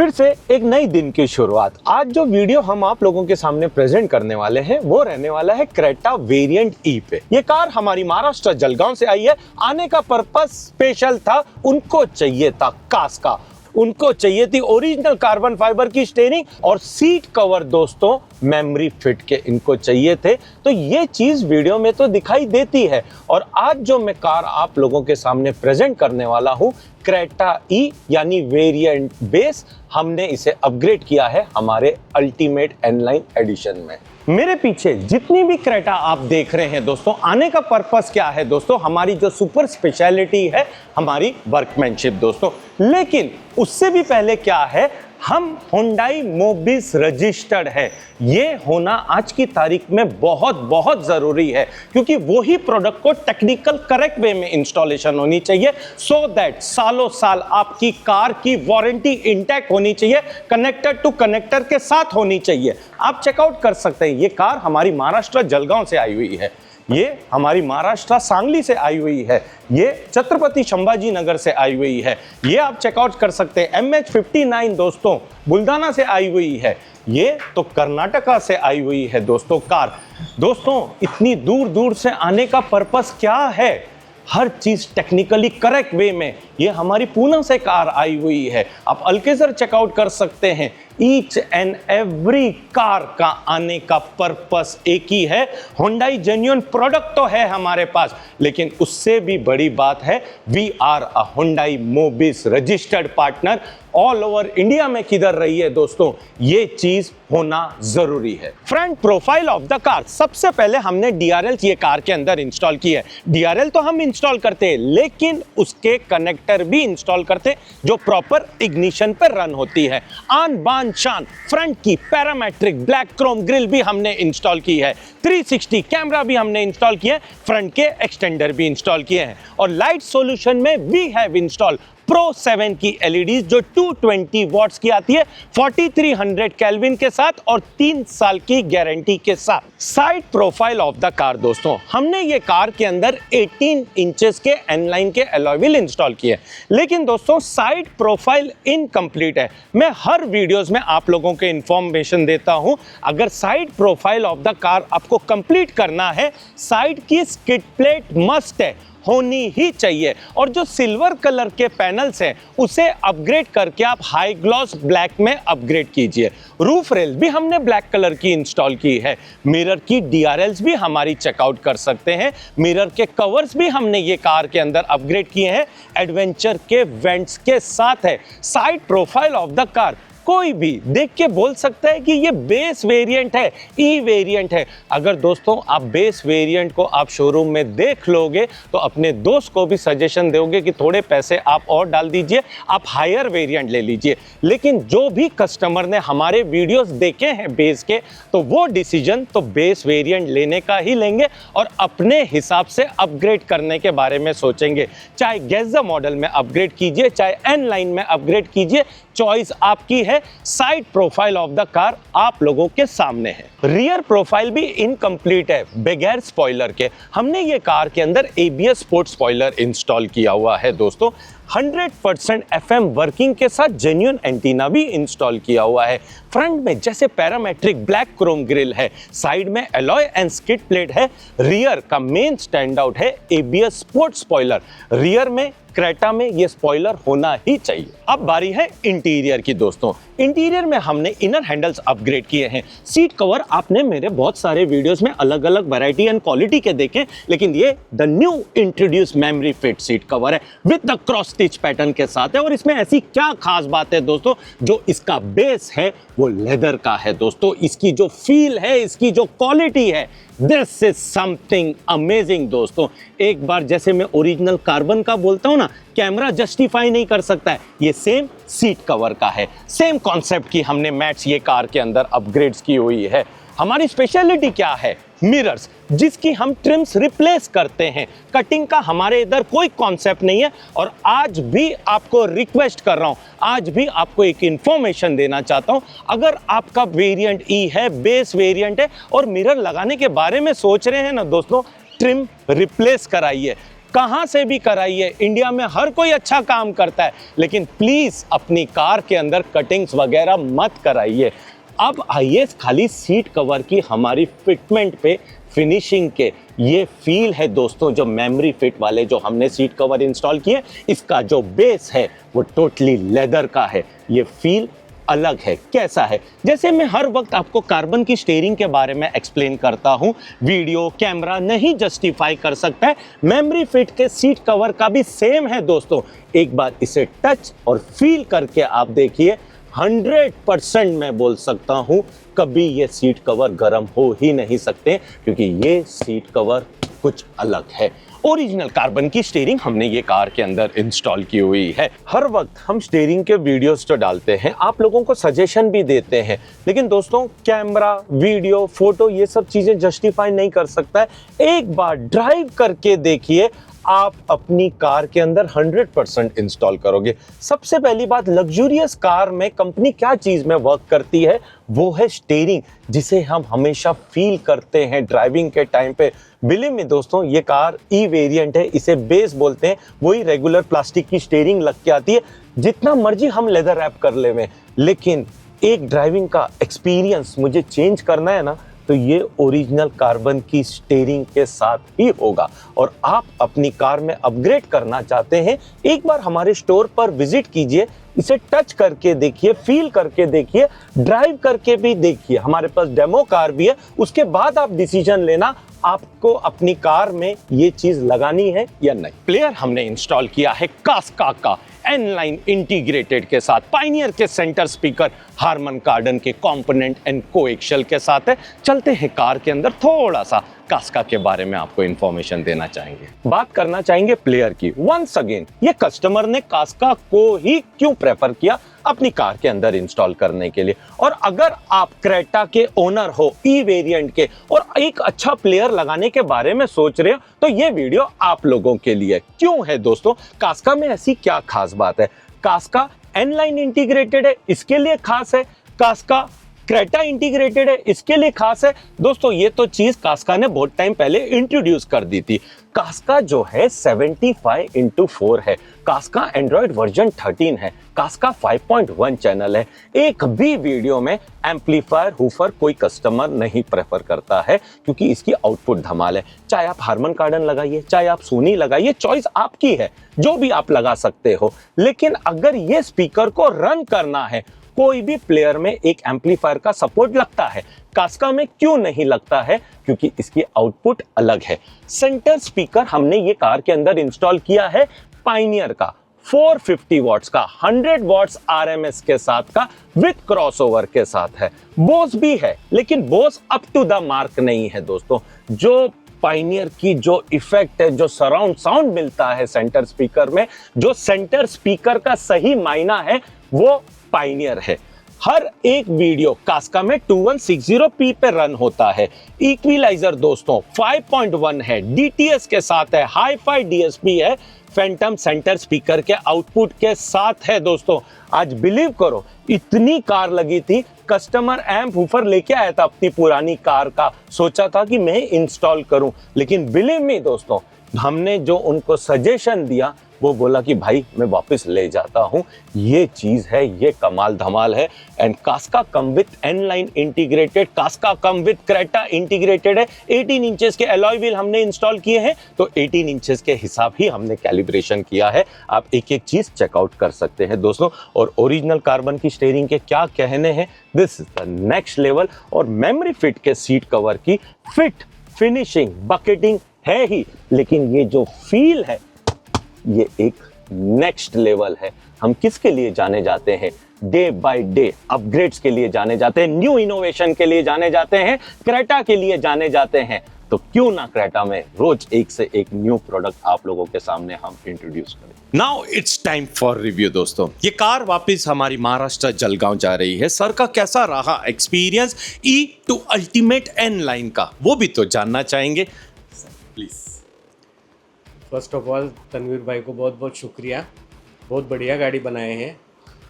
फिर से एक नई दिन की शुरुआत। आज जो वीडियो हम आप लोगों के सामने प्रेजेंट करने वाले हैं वो रहने वाला है क्रेटा वेरिएंट ई पे। ये कार हमारी महाराष्ट्र जलगांव से आई है। आने का पर्पस स्पेशल था, उनको चाहिए था कास का, उनको चाहिए थी ओरिजिनल कार्बन फाइबर की स्टीयरिंग और सीट कवर दोस्तों मेमोरी फिट के इनको चाहिए थे। तो ये चीज वीडियो में तो दिखाई देती है। और आज जो मैं कार आप लोगों के सामने प्रेजेंट करने वाला हूं क्रेटा ई यानी वेरिएंट बेस, हमने इसे अपग्रेड किया है हमारे अल्टीमेट एनलाइन एडिशन में। मेरे पीछे जितनी भी क्रेटा आप देख रहे हैं दोस्तों, आने का पर्पस क्या है दोस्तों? हमारी जो सुपर स्पेशलिटी है हमारी वर्कमैनशिप दोस्तों। लेकिन उससे भी पहले क्या है, हम हुंडई मोबिस रजिस्टर्ड है। ये होना आज की तारीख में बहुत बहुत जरूरी है, क्योंकि वो ही प्रोडक्ट को टेक्निकल करेक्ट वे में इंस्टॉलेशन होनी चाहिए, सो दैट सालों साल आपकी कार की वारंटी इंटैक्ट होनी चाहिए, कनेक्टर टू कनेक्टर के साथ होनी चाहिए। आप चेकआउट कर सकते हैं, ये कार हमारी महाराष्ट्र जलगांव से आई हुई है, ये हमारी महाराष्ट्र सांगली से आई हुई है, ये छत्रपति संभाजी नगर से आई हुई है, ये आप चेकआउट कर सकते हैं MH59 दोस्तों बुल्धाना से आई हुई है, ये तो कर्नाटका से आई हुई है दोस्तों कार। दोस्तों इतनी दूर दूर से आने का पर्पस क्या है? हर चीज टेक्निकली करेक्ट वे में ये हमारी पूना से कार आई हुई है। आप अल्केजर चेकआउट कर सकते हैं। ईच एंड एवरी कार का आने का पर्पस एक ही है। हुंडई जेन्युइन प्रोडक्ट तो है हमारे पास, लेकिन उससे भी बड़ी बात है we are a Hyundai Mobis registered partner. All over India में किधर रही है दोस्तों, ये चीज होना जरूरी है। Front profile of the car, सबसे पहले हमने DRL ये कार के अंदर इंस्टॉल की है। DRL तो हम इंस्टॉल करते हैं, लेकिन उसके कनेक्टर भी इंस्टॉल करते जो प्रॉपर इग्निशन पर रन होती है। आन बान शान फ्रंट की पैरामेट्रिक ब्लैक क्रोम ग्रिल भी हमने इंस्टॉल की है। 360 कैमरा भी हमने इंस्टॉल किए, फ्रंट के एक्सटेंडर भी इंस्टॉल किए हैं। और लाइट सॉल्यूशन में वी हैव इंस्टॉल Pro 7 की LEDs जो 220 वॉट्स की आती है 4300 केल्विन के साथ और 3 साल की गारंटी के साथ। Side profile of the car दोस्तों, हमने ये कार के अंदर 18 इंचेस के एनलाइन के अलॉय व्हील इंस्टॉल किए, लेकिन दोस्तों साइड प्रोफाइल इनकम्प्लीट है। मैं हर वीडियोस में आप लोगों को इंफॉर्मेशन देता हूं, अगर side profile of the car आपको कंप्लीट करना है, साइड की स्किड प्लेट मस्ट है, होनी ही चाहिए। और जो सिल्वर कलर के पैनल्स हैं उसे अपग्रेड करके आप हाई ग्लॉस ब्लैक में अपग्रेड कीजिए। रूफ रेल भी हमने ब्लैक कलर की इंस्टॉल की है। मिरर की DRLs भी हमारी चेकआउट कर सकते हैं। मिरर के कवर्स भी हमने ये कार के अंदर अपग्रेड किए हैं, एडवेंचर के वेंट्स के साथ है। Side profile of the car कोई भी देख के बोल सकता है कि ये बेस वेरिएंट है, ई वेरिएंट है। अगर दोस्तों आप बेस वेरिएंट को आप शोरूम में देख लोगे तो अपने दोस्त को भी सजेशन दोगे कि थोड़े पैसे आप और डाल दीजिए, आप हायर वेरिएंट ले लीजिए। लेकिन जो भी कस्टमर ने हमारे वीडियोस देखे हैं बेस के, तो वो डिसीजन तो बेस वेरिएंट लेने का ही लेंगे और अपने हिसाब से अपग्रेड करने के बारे में सोचेंगे। चाहे गेज़ा मॉडल में अपग्रेड कीजिए, चाहे एन लाइन में अपग्रेड कीजिए, चॉइस आपकी है। Side profile of the car आप लोगों के सामने है। रियर प्रोफाइल भी इनकम्प्लीट है, बगैर स्पॉइलर के। हमने ये कार के अंदर ABS स्पोर्ट स्पॉइलर इंस्टॉल किया हुआ है दोस्तों। 100% FM वर्किंग के साथ जेन्युइन एंटीना भी इंस्टॉल किया हुआ है। फ्रंट में जैसे पैरामेट्रिक ब्लैक क्रोम ग्रिल है, साइड में एलॉय एंड स्किड प्लेट है। रियर का मेन स्टैंड आउट है ABS स्पोर्ट स्पॉइलर। रियर में क्रेटा में ये स्पॉइलर होना ही चाहिए। अब बारी है इंटीरियर की दोस्तों। इंटीरियर में हमने इनर हैंडल्स अपग्रेड किए हैं। सीट कवर आपने मेरे बहुत सारे वीडियोस में अलग अलग वैरायटी एंड क्वालिटी के देखे, लेकिन ये the new introduce MemoryFit seat cover है with the cross stitch pattern के साथ है। और इसमें ऐसी क्या खास बात है दोस्तों, जो इसका बेस है वो लेदर का है दोस्तों। इसकी जो फील है, इसकी जो क्वालिटी है, दिस इज समथिंग अमेजिंग दोस्तों। एक बार जैसे मैं ओरिजिनल कार्बन का बोलता हूं ना, कैमरा जस्टिफाई नहीं कर सकता है, ये सेम सीट कवर का है। सेम कॉन्सेप्ट की हमने मैट्स ये कार के अंदर अपग्रेड्स की हुई है। हमारी स्पेशलिटी क्या है? मिरर्स, जिसकी हम ट्रिम्स रिप्लेस करते हैं। कटिंग का हमारे इधर कोई कॉन्सेप्ट नहीं है। और आज भी आपको रिक्वेस्ट कर रहा हूं, आज भी आपको एक इंफॉर्मेशन देना चाहता हूं, अगर आपका वेरिएंट ई है, बेस वेरिएंट है और मिरर लगाने के बारे में सोच रहे हैं ना दोस्तों, ट्रिम रिप्लेस कराइए। कहां से भी कराइए, इंडिया में हर कोई अच्छा काम करता है, लेकिन प्लीज अपनी कार के अंदर कटिंग्स वगैरह मत कराइए। अब आइए खाली सीट कवर की हमारी फिटमेंट पे, फिनिशिंग के ये फील है दोस्तों, जो मेमोरी फिट वाले जो हमने सीट कवर इंस्टॉल किए, इसका जो बेस है वो टोटली लेदर का है। ये फील अलग है। कैसा है? जैसे मैं हर वक्त आपको कार्बन की स्टीयरिंग के बारे में एक्सप्लेन करता हूं, वीडियो कैमरा नहीं जस्टिफाई कर सकता है, मेमोरी फिट के सीट कवर का भी सेम है दोस्तों। एक बार इसे टच और फील करके आप देखिए, 100% मैं बोल सकता हूं कभी ये सीट कवर गर्म हो ही नहीं सकते, क्योंकि ये सीट कवर कुछ अलग है। ओरिजिनल कार्बन की स्टीयरिंग हमने ये कार के अंदर इंस्टॉल की हुई है। हर वक्त हम स्टीयरिंग के वीडियोस तो डालते हैं, आप लोगों को सजेशन भी देते हैं, लेकिन दोस्तों कैमरा, वीडियो, फोटो ये सब चीजें जस्टिफाई नहीं कर सकता है। एक बार ड्राइव करके देखिए, आप अपनी कार के अंदर 100% इंस्टॉल करोगे। सबसे पहली बात, लग्जूरियस कार में कंपनी क्या चीज में वर्क करती है, वो है स्टीयरिंग, जिसे हम हमेशा फील करते हैं ड्राइविंग के टाइम पे। बिलीव मी दोस्तों, ये कार ई वेरिएंट है, इसे बेस बोलते हैं, वही रेगुलर प्लास्टिक की स्टीयरिंग लग के आती है। जितना मर्जी हम लेदर रैप कर लेवे, लेकिन एक ड्राइविंग का एक्सपीरियंस मुझे चेंज करना है ना, तो ये ओरिजिनल कार्बन की स्टीयरिंग के साथ ही होगा। और आप अपनी कार में अपग्रेड करना चाहते हैं, एक बार हमारे स्टोर पर विजिट कीजिए, इसे टच करके देखिए, फील करके देखिए, ड्राइव करके भी देखिए। हमारे पास डेमो कार भी है, उसके बाद आप डिसीजन लेना आपको अपनी कार में ये चीज लगानी है या नहीं। प्लेयर हमने इंस्टॉल किया है कास्का का N-लाइन इंटीग्रेटेड के साथ, पाइनियर के सेंटर स्पीकर हार्मन कार्डन के कंपोनेंट एंड कोएक्शियल के साथ है। चलते हैं कार के अंदर, थोड़ा सा कास्का के बारे में आपको इंफॉर्मेशन देना चाहेंगे, बात करना चाहेंगे प्लेयर की। वंस अगेन, ये कस्टमर ने कास्का को ही क्यों प्रेफर किया अपनी कार के अंदर इंस्टॉल करने के लिए। और अगर आप क्रेटा के ओनर हो, ई वेरिएंट के, और एक अच्छा प्लेयर लगाने के बारे में सोच रहे हो, तो ये वीडियो आप लोगों के लिए। क्यों है दोस्तों, कास्का में ऐसी क्या खास बात है? कास्का N-लाइन इंटीग्रेटेड है, इसके लिए खास है। कास्का क्रेटा इंटीग्रेटेड है, इसके लिए खास है। दोस्तों ये तो चीज कास्का ने बहुत टाइम पहले इंट्रोड्यूस कर दी थी। कास्का जो है 75x4 है, कास्का एंड्रॉइड वर्जन 13 है, कास्का 5.1 चैनल है। एक भी वीडियो में एम्पलीफायर हूफर कोई कस्टमर नहीं प्रेफर करता है, क्योंकि इसकी आउटपुट धमाल है। चाहे आप हार्मन कार्डन लगाइए, चाहे आप सोनी लगाइए, चॉइस आपकी है, जो भी आप लगा सकते हो। लेकिन अगर ये स्पीकर को रन करना है, कोई भी प्लेयर में एक एम्पलीफायर का सपोर्ट लगता है, कास्का में क्यों नहीं लगता है? क्योंकि इसकी आउटपुट अलग है। सेंटर स्पीकर हमने ये कार के अंदर इंस्टॉल किया है पाइनियर का, 450 वॉट्स का, 100 वॉट्स आरएमएस के साथ का, विद क्रॉसओवर के साथ है। बोस भी है, लेकिन Bose up to the mark नहीं है दोस्तों। जो पाइनियर की जो इफेक्ट है, जो सराउंड साउंड मिलता है सेंटर स्पीकर में, जो सेंटर स्पीकर का सही मायना है, वो पाइनियर है। हर एक वीडियो कास्का में 2160p पे रन होता है। इक्विलाइजर दोस्तों 5.1 है, डीटीएस के साथ है, हाई फाई डीएसपी है, फैंटम सेंटर स्पीकर के आउटपुट के साथ है दोस्तों। आज बिलीव करो, इतनी कार लगी थी, कस्टमर एम्प हूफर लेके आया था अपनी पुरानी कार का, सोचा था कि मैं इंस्टॉल करूं, लेकिन बिलीव मी दोस्तों, हमने जो उनको सजेशन दिया, वो बोला कि भाई मैं वापस ले जाता हूं। ये चीज है, ये कमाल धमाल है। एंड कास्का कम विद N-लाइन इंटीग्रेटेड, कास्का कम विद क्रेटा इंटीग्रेटेड है। 18 इंचेस के अलॉय व्हील हमने इंस्टॉल किए हैं, तो 18 इंचेस के हिसाब ही हमने कैलिब्रेशन किया है। आप एक एक चीज चेकआउट कर सकते हैं दोस्तों। और ओरिजिनल कार्बन की स्टीयरिंग के क्या कहने हैं, this is the next level. और मेमोरी फिट के सीट कवर की फिट, फिनिशिंग, बकेटिंग है ही, लेकिन ये जो फील है, ये एक नेक्स्ट लेवल है। हम किसके लिए जाने जाते हैं? डे बाय डे अपग्रेड्स के लिए जाने जाते हैं, न्यू इनोवेशन के लिए जाने जाते हैं, क्रेटा के लिए जाने जाते हैं। तो क्यों ना क्रेटा में रोज एक से एक न्यू प्रोडक्ट आप लोगों के सामने हम इंट्रोड्यूस करें। Now it's time for review दोस्तों। ये कार वापस हमारी महाराष्ट्र जलगांव जा रही है। सर का कैसा रहा experience E two ultimate N line का, वो भी तो जानना चाहेंगे। Please. First of all Tanveer भाई को बहुत बहुत शुक्रिया, बहुत बढ़िया गाड़ी बनाए हैं।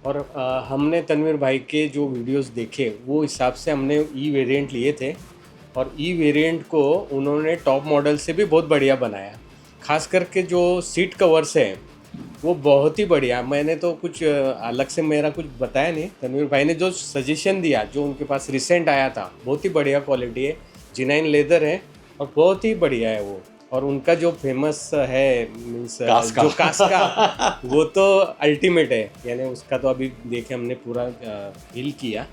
और हमने तनवीर भाई के जो वीडियोस देखे, वो हिसाब से हमने ई वेरिएंट लिए थे, और ई वेरिएंट को उन्होंने टॉप मॉडल से भी बहुत बढ़िया बनाया। खास करके जो सीट कवर्स है वो बहुत ही बढ़िया। मैंने तो कुछ अलग से मेरा कुछ बताया नहीं, तनवीर भाई ने जो सजेशन दिया, जो उनके पास रिसेंट आया था, बहुत ही बढ़िया क्वालिटी है, जिनाइन लेदर है और बहुत ही बढ़िया है वो। और उनका जो फेमस है मीन्स जो कास्का वो तो अल्टीमेट है, यानी उसका तो अभी देखे हमने पूरा हिल किया,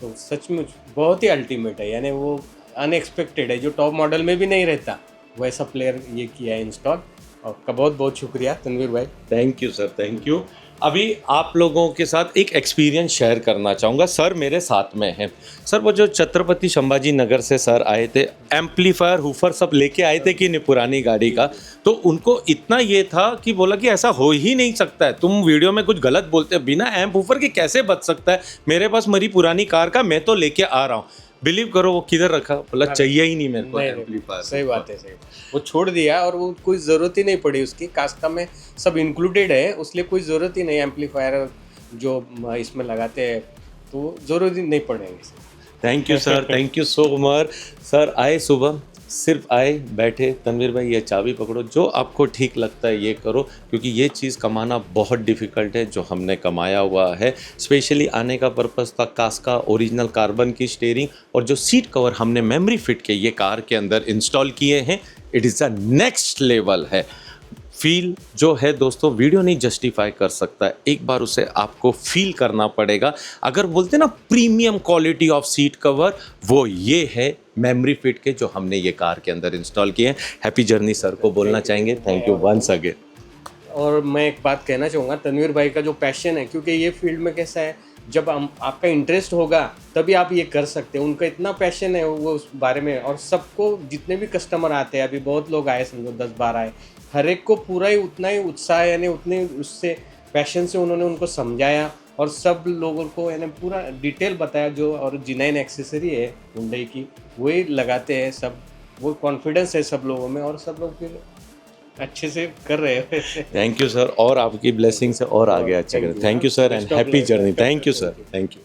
तो सचमुच बहुत ही अल्टीमेट है, यानी वो अनएक्सपेक्टेड है, जो टॉप मॉडल में भी नहीं रहता वैसा प्लेयर ये किया है इंस्टॉल। आपका बहुत बहुत शुक्रिया तनवीर भाई। Thank you sir, thank you. अभी आप लोगों के साथ एक एक्सपीरियंस शेयर करना चाहूँगा। सर मेरे साथ में हैं। सर वो जो छत्रपति संभाजी नगर से सर आए थे, एम्पलीफायर हूफर सब लेके आए थे कि नहीं पुरानी गाड़ी का, तो उनको इतना ये था कि बोला कि ऐसा हो ही नहीं सकता है, तुम वीडियो में कुछ गलत बोलते हो, बिना एम्प हूफर के कैसे बच सकता है, मेरे पास मेरी पुरानी कार का मैं तो लेके आ रहा हूँ। बिलीव करो वो किधर रखा, बोला चाहिए ही नहीं मेरे को एम्पलीफायर। सही बात है, सही। वो छोड़ दिया और वो कोई ज़रूरत ही नहीं पड़ी उसकी, कास्का में सब इंक्लूडेड है, उसलिए कोई ज़रूरत ही नहीं एम्पलीफायर जो इसमें लगाते हैं, तो ज़रूरत ही नहीं पड़ेंगे। Thank you sir, thank you so much. Sir आए सुबह, सिर्फ आए बैठे, तनवीर भाई ये चाबी पकड़ो, जो आपको ठीक लगता है ये करो, क्योंकि ये चीज़ कमाना बहुत डिफ़िकल्ट है, जो हमने कमाया हुआ है। स्पेशली आने का पर्पस था कास्का ओरिजिनल कार्बन की स्टीयरिंग, और जो सीट कवर हमने मेमोरी फिट के ये कार के अंदर इंस्टॉल किए हैं, it is the next level है। फील जो है दोस्तों वीडियो नहीं जस्टिफाई कर सकता है, एक बार उसे आपको फील करना पड़ेगा। अगर बोलते ना premium quality of seat cover, वो ये है मेमोरी फिट के जो हमने ये कार के अंदर इंस्टॉल किए हैं। हैप्पी जर्नी सर को बोलना चाहेंगे, थैंक यू वंस अगेन। और मैं एक बात कहना चाहूँगा, तनवीर भाई का जो पैशन है, क्योंकि ये फील्ड में कैसा है, जब आपका इंटरेस्ट होगा तभी आप ये कर सकते हैं। उनका इतना पैशन है वो उस बारे में, और सबको जितने भी कस्टमर आते हैं, अभी बहुत लोग आए, समझो 10-12 आए, हर एक को पूरा ही उतना ही उत्साह, यानी उतने उससे पैशन से उन्होंने उनको समझाया और सब लोगों को यानी पूरा डिटेल बताया। जो और जिनाइन एक्सेसरी है हुंडई की वही लगाते हैं सब, वो कॉन्फिडेंस है सब लोगों में, और सब लोग फिर अच्छे से कर रहे हैं। थैंक यू सर, और आपकी ब्लेसिंग से और आगे अच्छे करें। Thank you sir and happy journey. Thank you sir, thank you.